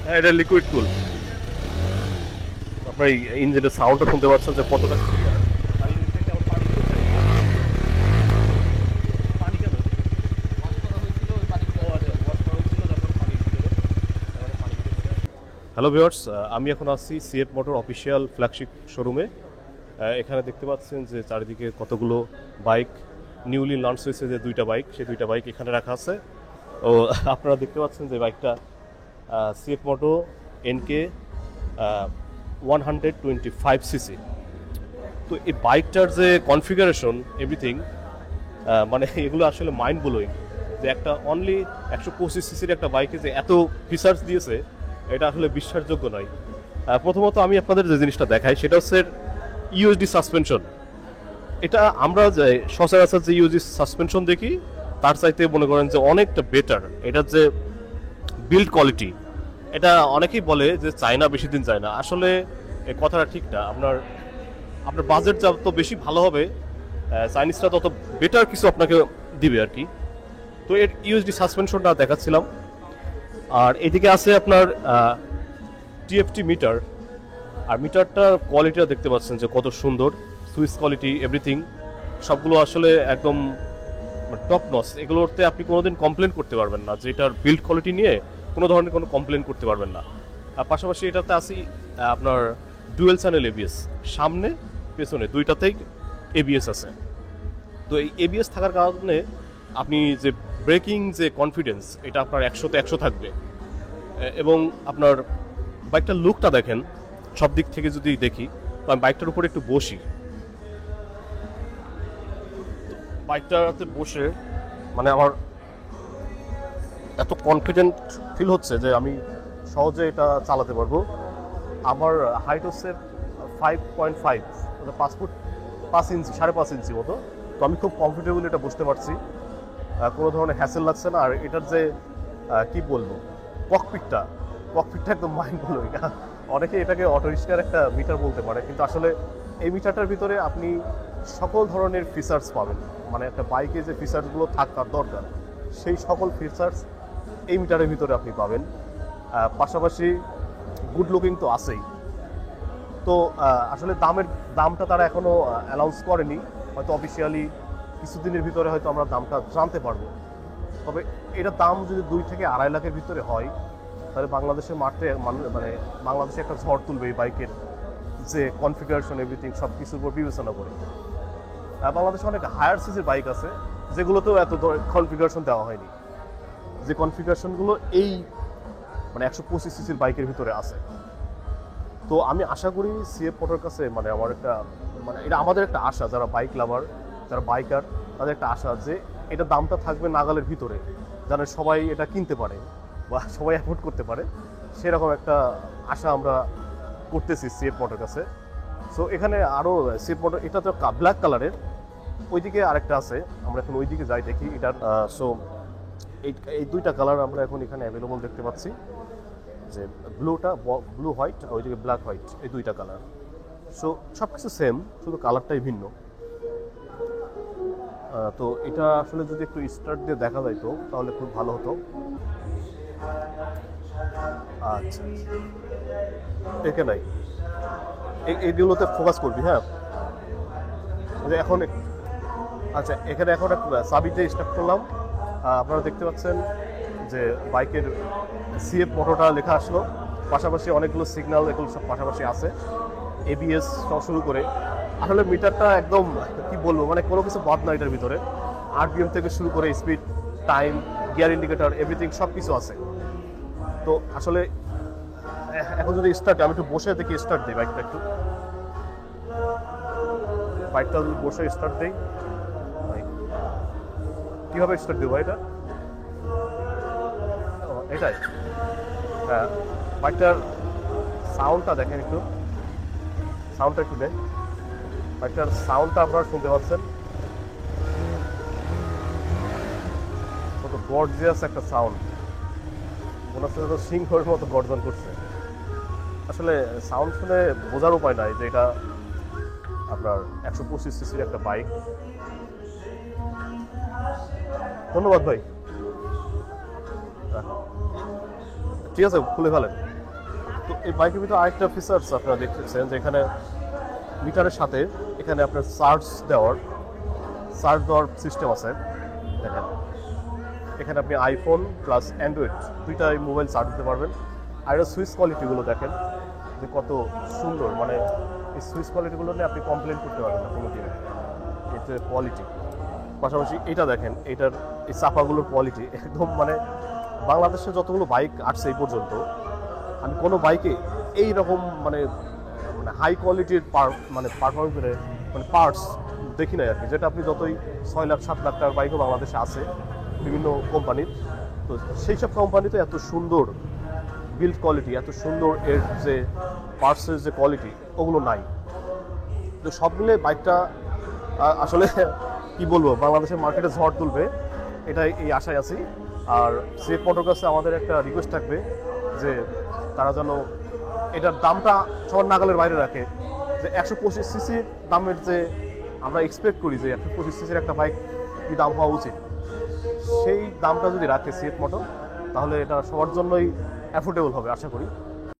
হ্যাঁ, এটা লিকুইড কুল। আপনার এই ইঞ্জিনের সাউন্ডটা শুনতে পাচ্ছেন যে কতটা clear। আর এই থেকে আবার পানি বের হচ্ছে। পানি কেন? ও আচ্ছা, wash করা হয়েছিল, তারপর পানি ছিল। তারপরে পানি বের হচ্ছে। হ্যালো ভিউয়ার্স, আমি এখন আছি সিএফ মোটর অফিসিয়াল ফ্ল্যাগশিপ শোরুমে। এখানে দেখতে পাচ্ছেন যে চারিদিকে কতগুলো বাইক নিউলি লঞ্চ হয়েছে, যে দুইটা বাইক, সেই দুইটা বাইক এখানে রাখা আছে। ও আপনারা দেখতে পাচ্ছেন যে বাইকটা সিএফ মোটো এনকে 125 সিসি। তো এই বাইকটার যে কনফিগারেশন এভরিথিং, মানে এগুলো আসলে মাইন্ড ব্লোয়িং, যে একটা অনলি 125 সিসির একটা বাইকে যে এত ফিচার্স দিয়েছে, এটা আসলে বিশ্বাসযোগ্য নয়। প্রথমত আমি আপনাদের যে জিনিসটা দেখাই সেটা হচ্ছে ইউএসডি সাসপেনশন। এটা আমরা যে সচরাচর যে ইউএসডি সাসপেনশন দেখি তার চাইতে মনে করেন যে অনেকটা বেটার। এটার যে বিল্ড কোয়ালিটি, এটা অনেকেই বলে যে চায়না বেশি দিন যায় না, আসলে এই কথাটা ঠিক না। আপনার আপনার বাজেট যত বেশি ভালো হবে, চাইনিজরা তত বেটার কিছু আপনাকে দিবে আর কি। তো এর ইউএসডি সাসপেনশনটা দেখাচ্ছিলাম। আর এদিকে আছে আপনার টিএফটি মিটার। আর মিটারটার কোয়ালিটিটা দেখতে পাচ্ছেন যে কত সুন্দর, সুইচ কোয়ালিটি এভরিথিং সবগুলো আসলে একদম টপ নচ। এগুলোতে আপনি কোনোদিন কমপ্লেন করতে পারবেন না, যে এটার বিল্ড কোয়ালিটি নিয়ে কোনো ধরনের কোনো কমপ্লেন করতে পারবেন না। আর পাশাপাশি এটাতে আছে আপনার ডুয়েল চ্যানেল এবিএস, সামনে পেছনে দুইটাতেই এবিএস আছে। তো এই এবিএস থাকার কারণে আপনি যে ব্রেকিং যে কনফিডেন্স, এটা আপনার 100-তে 100 থাকবে। এবং আপনার বাইকটার লুকটা দেখেন, সব দিক থেকে যদি দেখি, তো আমি বাইকটার উপরে একটু বসি। বাইকটাতে বসে মানে আমার এত কনফিডেন্ট ফিল হচ্ছে যে আমি সহজে এটা চালাতে পারবো। আমার হাইট হচ্ছে 5.5, মানে 5 ফুট 5 ইঞ্চি, 5.5 ইঞ্চি মতো। তো আমি খুব কমফোর্টেবল এটা বসতে পারছি, কোনো ধরনের হ্যাসেল লাগছে না। আর এটার যে কি বলবো, ককপিটটা একদম মাইন্ড ব্লোয়িং। অনেকে এটাকে অটো রিক্সার একটা মিটার বলতে পারে, কিন্তু আসলে এই মিটারটার ভিতরে আপনি সকল ধরনের ফিচার্স পাবেন। মানে একটা বাইকে যে ফিচার্সগুলো থাকার দরকার, সেই সকল ফিচার্স এই মিটারের ভিতরে আপনি পাবেন। পাশাপাশি গুড লুকিং তো আছেই। তো আসলে দামটা তারা এখনও অ্যানাউন্স করেনি, হয়তো অফিসিয়ালি কিছুদিনের ভিতরে হয়তো আমরা দামটা জানতে পারবো। তবে এটার দাম যদি 2 থেকে 2.5 লাখের ভিতরে হয়, তাহলে বাংলাদেশের মাঠে মানে বাংলাদেশে একটা ঝড় তুলবে এই বাইকের যে কনফিগারেশন এভরিথিং সব কিছুর উপর বিবেচনা করে। বাংলাদেশে অনেক হায়ার সিসির বাইক আছে যেগুলোতেও এত কনফিগারেশন দেওয়া হয়নি, যে কনফিগারেশনগুলো এই মানে 125 সিসির বাইকের ভিতরে আছে। তো আমি আশা করি সিএফ মোটর কাছে, মানে আমার একটা, মানে এটা আমাদের একটা আশা, যারা বাইক লাভার, যারা বাইকার, তাদের একটা আশা যে এটা দামটা থাকবে নাগালের ভিতরে, যেন সবাই এটা কিনতে পারে বা সবাই অ্যাফোর্ড করতে পারে, সেরকম একটা আশা আমরা করতেছি সিএফ মোটর কাছে। সো এখানে আরও সিএফ মোটর, এটা তো ব্ল্যাক কালারের, ওইদিকে আরেকটা আছে, আমরা এখন ওইদিকে যাই দেখি এটার। সো এই দুইটা কালার আমরা এখন এখানে অ্যাভেলেবল দেখতে পাচ্ছি, যে ব্লু হোয়াইট, ওইদিকে ব্ল্যাক হোয়াইট, এই দুইটা কালার। সো সব কিছু সেম, শুধু কালারটাই ভিন্ন। তো এটা আসলে যদি একটু স্টার্ট দিয়ে দেখা যাইতো তাহলে খুব ভালো হতো। আচ্ছা, একে নাই, এইগুলোতে ফোকাস করবি। হ্যাঁ, এখন আচ্ছা, এখানে এখন চাবিতে স্টার্ট করলাম। আপনারা দেখতে পাচ্ছেন যে বাইকের সিএফ মোটরটা লেখা আসলো, পাশাপাশি অনেকগুলো সিগন্যাল, এগুলো সব পাশাপাশি আছে, এবিএস সব শুরু করে। আসলে মিটারটা একদম কি বলবো, মানে কোনো কিছু বাদ না এটার ভিতরে। আরপিএম থেকে শুরু করে speed, time, gear indicator everything সব কিছু আছে। তো আসলে এখন যদি স্টার্ট, আমি একটু বসে দেখি, স্টার্ট দিই বাইকটা, একটু বাইকটা যদি বসে স্টার্ট দিই, কীভাবে স্টার্ট দেবো এটা? এটাই, হ্যাঁ। বাইকটার সাউন্ডটা দেখেন একটু, সাউন্ডটা একটু দেয়, বাইকটার সাউন্ডটা আপনারা শুনতে পাচ্ছেন, কত গর্জিয়াস একটা সাউন্ড, মনে হচ্ছে তো সিংহের মতো গর্জন করছে। আসলে সাউন্ড শুনে বোঝার উপায় নাই যে এটা আপনার 125 সিসির একটা বাইক। ধন্যবাদ ভাই, ঠিক আছে, খুলে ফেলেন। তো এই বাইকের ভিতরে আরেকটা ফিচার্স আপনারা দেখতেছেন যে এখানে মিটারের সাথে এখানে আপনার চার্জ দেওয়ার সিস্টেম আছে। দেখেন এখানে আপনি আইফোন প্লাস অ্যান্ড্রয়েড দুইটাই মোবাইল চার্জ দিতে পারবেন। আর এর সুইচ কোয়ালিটিগুলো দেখেন যে কত সুন্দর, মানে এই সুইচ কোয়ালিটিগুলো নিয়ে আপনি কমপ্লেন করতে পারবেন না কোনো দিন, এতে কোয়ালিটি। পাশাপাশি এটা দেখেন, এটার এই চাপাগুলোর কোয়ালিটি একদম, মানে বাংলাদেশে যতগুলো বাইক আসছে এই পর্যন্ত আমি কোনো বাইকে এইরকম মানে হাই কোয়ালিটির পারফরমেন্স মানে পার্টস দেখি নাই আর কি, যেটা আপনি যতই 6 লাখ 7 লাখ টাকার বাইকও বাংলাদেশে আছে বিভিন্ন কোম্পানির, তো সেই সব কোম্পানিতে এত সুন্দর বিল্ড কোয়ালিটি, এত সুন্দর এর যে পার্টসের যে কোয়ালিটি ওগুলো নাই। তো সব মিলে বাইকটা আসলে কি বলবো, বাংলাদেশের মার্কেটে ঝড় তুলবে, এটাই এই আশায় আছি। আর সিএফ মোটর কাছে আমাদের একটা রিকোয়েস্ট থাকবে যে তারা যেন এটার দামটা সবার নাগালের বাইরে রাখে। যে 125 সিসির দামের যে আমরা এক্সপেক্ট করি যে 125 সিসির একটা বাইক কি দাম হওয়া উচিত, সেই দামটা যদি রাখে সিএফ মোটর, তাহলে এটা সবার জন্যই অ্যাফোর্ডেবল হবে আশা করি।